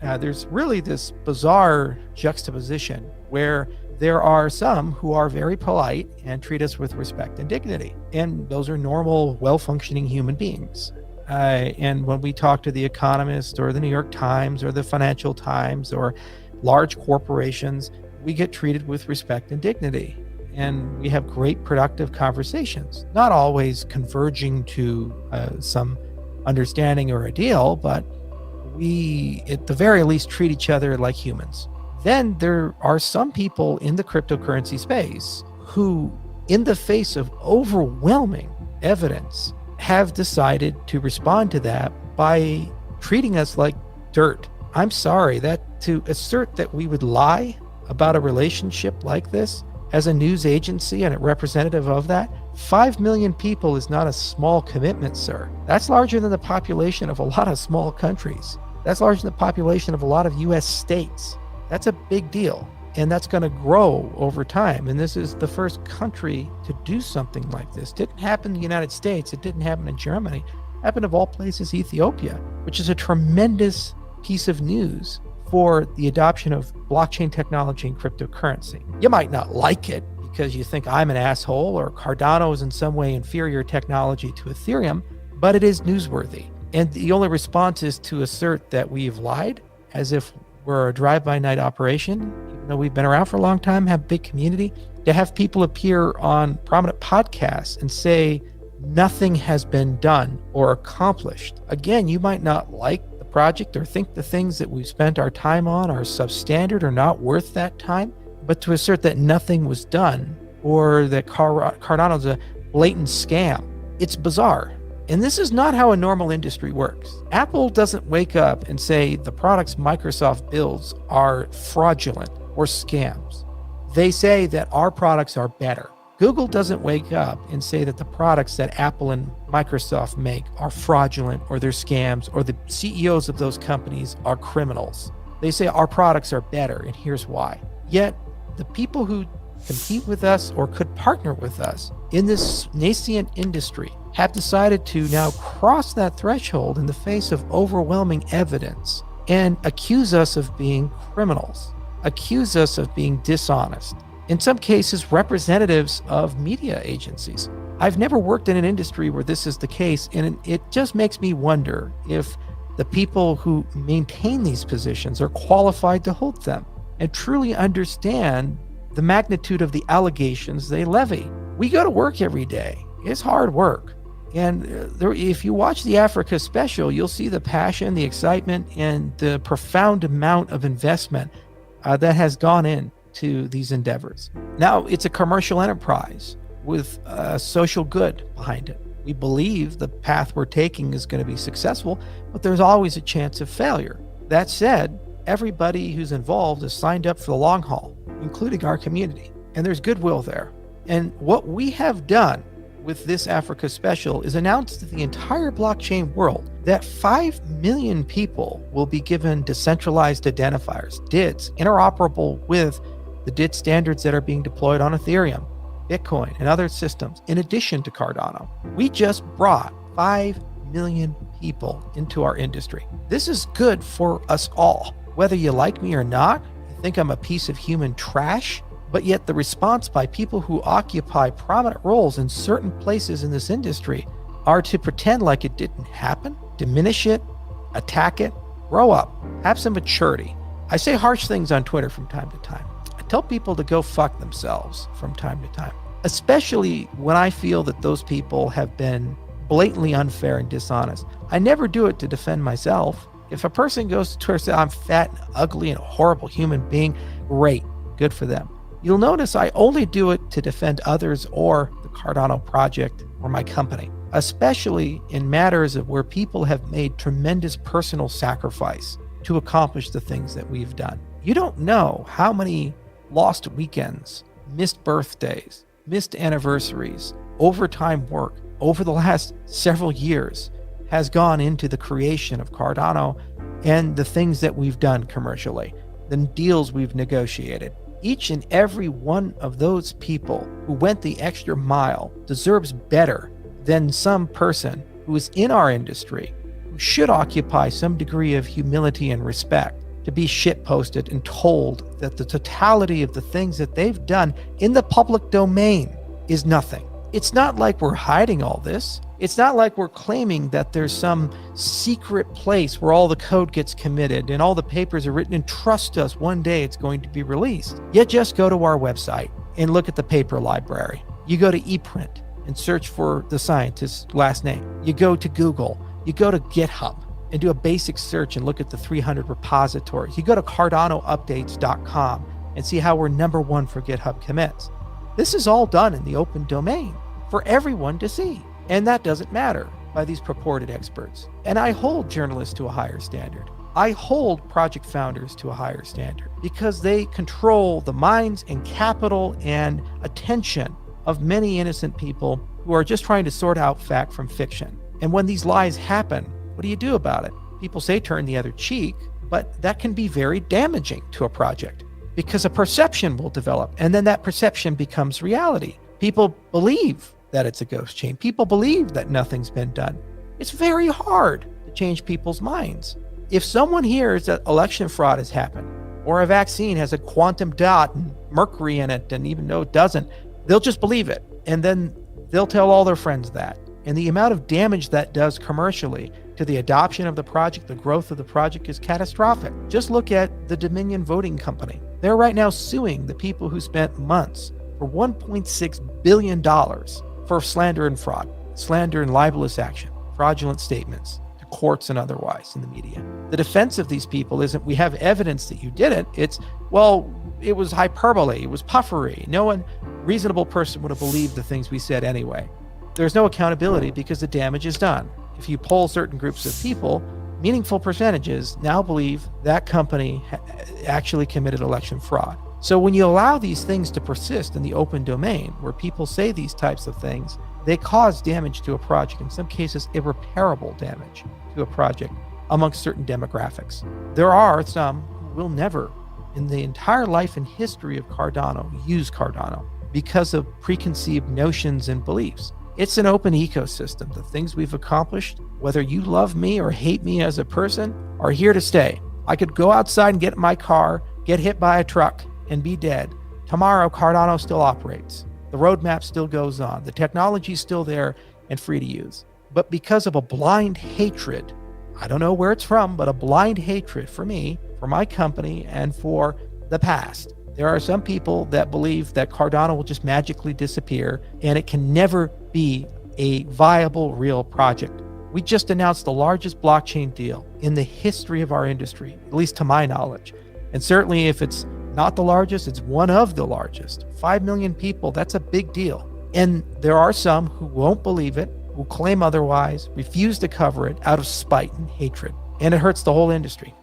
there's really this bizarre juxtaposition where there are some who are very polite and treat us with respect and dignity. And those are normal, well-functioning human beings. And when we talk to The Economist or the New York Times or the Financial Times or large corporations, we get treated with respect and dignity. And we have great productive conversations, not always converging to some understanding or a deal, but we, at the very least, treat each other like humans. Then there are some people in the cryptocurrency space who, in the face of overwhelming evidence, have decided to respond to that by treating us like dirt. I'm sorry, that to assert that we would lie about a relationship like this as a news agency and a representative of that, 5 million people is not a small commitment, sir. That's larger than the population of a lot of small countries. That's larger than the population of a lot of US states. That's a big deal. And that's going to grow over time. And this is the first country to do something like this. It didn't happen in the United States. It didn't happen in Germany. It happened, of all places, Ethiopia, which is a tremendous piece of news for the adoption of blockchain technology and cryptocurrency. You might not like it because you think I'm an asshole or Cardano is in some way inferior technology to Ethereum, but it is newsworthy. And the only response is to assert that we've lied as if we're a drive-by-night operation, even though we've been around for a long time, have a big community, to have people appear on prominent podcasts and say nothing has been done or accomplished. Again, you might not like the project or think the things that we've spent our time on are substandard or not worth that time, but to assert that nothing was done or that Cardano's a blatant scam, it's bizarre. And this is not how a normal industry works. Apple doesn't wake up and say the products Microsoft builds are fraudulent or scams. They say that our products are better. Google doesn't wake up and say that the products that Apple and Microsoft make are fraudulent or they're scams or the CEOs of those companies are criminals. They say our products are better and here's why. Yet the people who compete with us or could partner with us in this nascent industry have decided to now cross that threshold in the face of overwhelming evidence and accuse us of being criminals, accuse us of being dishonest. In some cases, representatives of media agencies. I've never worked in an industry where this is the case, and it just makes me wonder if the people who maintain these positions are qualified to hold them and truly understand the magnitude of the allegations they levy. We go to work every day. It's hard work. And if you watch the Africa special, you'll see the passion, the excitement, and the profound amount of investment that has gone into these endeavors. Now, it's a commercial enterprise with social good behind it. We believe the path we're taking is going to be successful, but there's always a chance of failure. That said, everybody who's involved is signed up for the long haul, including our community, and there's goodwill there. And what we have done with this Africa special is announced to the entire blockchain world that 5 million people will be given decentralized identifiers, DIDs, interoperable with the DID standards that are being deployed on Ethereum, Bitcoin, and other systems, in addition to Cardano. We just brought 5 million people into our industry. This is good for us all. Whether you like me or not, you think I'm a piece of human trash, but yet the response by people who occupy prominent roles in certain places in this industry are to pretend like it didn't happen, diminish it, attack it. Grow up, have some maturity. I say harsh things on Twitter from time to time. I tell people to go fuck themselves from time to time, especially when I feel that those people have been blatantly unfair and dishonest. I never do it to defend myself. If a person goes to Twitter and says I'm fat and ugly and a horrible human being, great, good for them. You'll notice I only do it to defend others or the Cardano project or my company, especially in matters of where people have made tremendous personal sacrifice to accomplish the things that we've done. You don't know how many lost weekends, missed birthdays, missed anniversaries, overtime work over the last several years has gone into the creation of Cardano and the things that we've done commercially, the deals we've negotiated. Each and every one of those people who went the extra mile deserves better than some person who is in our industry, who should occupy some degree of humility and respect. to be shitposted and told that the totality of the things that they've done in the public domain is nothing. It's not like we're hiding all this. It's not like we're claiming that there's some secret place where all the code gets committed and all the papers are written and trust us, one day it's going to be released. You just go to our website and look at the paper library. You go to ePrint and search for the scientist's last name. You go to Google, you go to GitHub and do a basic search and look at the 300 repositories. You go to cardanoupdates.com and see how we're #1 for GitHub commits. This is all done in the open domain for everyone to see. And that doesn't matter by these purported experts. And I hold journalists to a higher standard. I hold project founders to a higher standard because they control the minds and capital and attention of many innocent people who are just trying to sort out fact from fiction. And when these lies happen, what do you do about it? People say turn the other cheek, but that can be very damaging to a project because a perception will develop and then that perception becomes reality. People believe that it's a ghost chain. People believe that nothing's been done. It's very hard to change people's minds. If someone hears that election fraud has happened or a vaccine has a quantum dot and mercury in it, and even though it doesn't, they'll just believe it. And then they'll tell all their friends that. And the amount of damage that does commercially to the adoption of the project, the growth of the project is catastrophic. Just look at the Dominion Voting Company. They're right now suing the people who spent months for $1.6 billion for slander and fraud, slander and libelous action, fraudulent statements to courts and otherwise in the media. The defense of these people isn't, we have evidence that you did it. It's, well, it was hyperbole, it was puffery. No one, reasonable person would have believed the things we said anyway. There's no accountability because the damage is done. If you poll certain groups of people, meaningful percentages now believe that company actually committed election fraud. So when you allow these things to persist in the open domain, where people say these types of things, they cause damage to a project, in some cases irreparable damage to a project amongst certain demographics. There are some who will never, in the entire life and history of Cardano, use Cardano because of preconceived notions and beliefs. It's an open ecosystem. The things we've accomplished, whether you love me or hate me as a person, are here to stay. I could go outside and get in my car, get hit by a truck, and be dead. Tomorrow, Cardano still operates. The roadmap still goes on. The technology is still there and free to use. But because of a blind hatred, I don't know where it's from, but a blind hatred for me, for my company, and for the past, there are some people that believe that Cardano will just magically disappear and it can never be a viable, real project. We just announced the largest blockchain deal in the history of our industry, at least to my knowledge. And certainly if it's not the largest, it's one of the largest. 5 million people, that's a big deal. And there are some who won't believe it, who claim otherwise, refuse to cover it out of spite and hatred. And it hurts the whole industry.